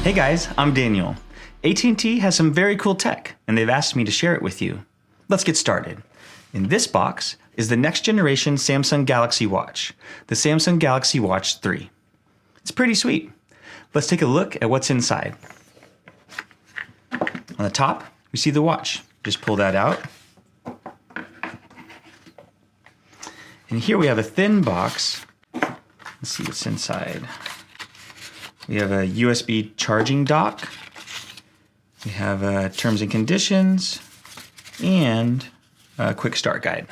Hey guys, I'm Daniel. AT&T has some very cool tech, and they've asked me to share it with you. Let's get started. In this box is the next generation Samsung Galaxy Watch, the Samsung Galaxy Watch 3. It's pretty sweet. Let's take a look at what's inside. On the top, we see the watch. Just pull that out. And here we have a thin box. Let's see what's inside. We have a USB charging dock. We have terms and conditions and a quick start guide.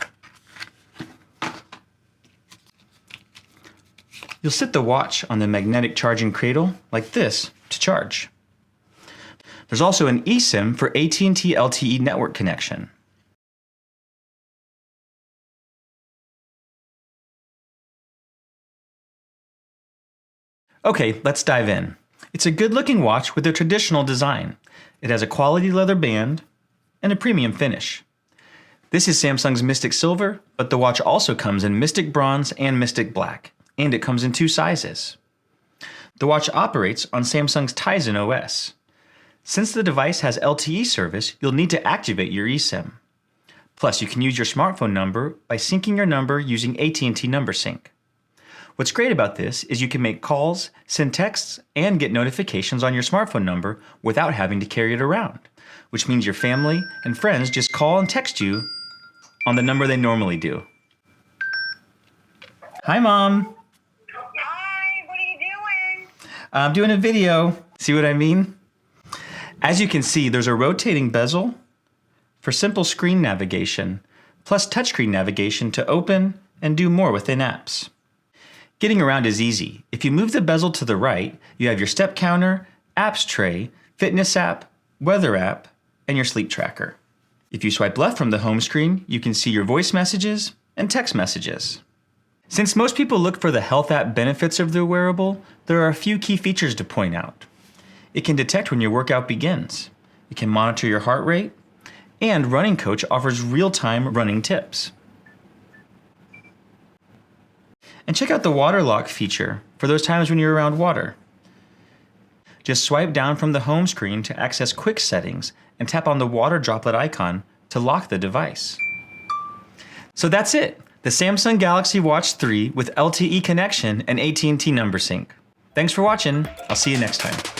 You'll sit the watch on the magnetic charging cradle like this to charge. There's also an eSIM for AT&T LTE network connection. Okay, let's dive in. It's a good-looking watch with a traditional design. It has a quality leather band and a premium finish. This is Samsung's Mystic Silver, but the watch also comes in Mystic Bronze and Mystic Black, and it comes in 2 sizes. The watch operates on Samsung's Tizen OS. Since the device has LTE service, you'll need to activate your eSIM. Plus, you can use your smartphone number by syncing your number using AT&T Number Sync. What's great about this is you can make calls, send texts, and get notifications on your smartphone number without having to carry it around, which means your family and friends just call and text you on the number they normally do. Hi, Mom. Hi, what are you doing? I'm doing a video. See what I mean? As you can see, there's a rotating bezel for simple screen navigation, plus touchscreen navigation to open and do more within apps. Getting around is easy. If you move the bezel to the right, you have your step counter, apps tray, fitness app, weather app, and your sleep tracker. If you swipe left from the home screen, you can see your voice messages and text messages. Since most people look for the health app benefits of the wearable, there are a few key features to point out. It can detect when your workout begins. It can monitor your heart rate, and Running Coach offers real-time running tips. And check out the water lock feature for those times when you're around water. Just swipe down from the home screen to access quick settings and tap on the water droplet icon to lock the device. So that's it, the Samsung Galaxy Watch 3 with LTE connection and AT&T Number Sync. Thanks for watching. I'll see you next time.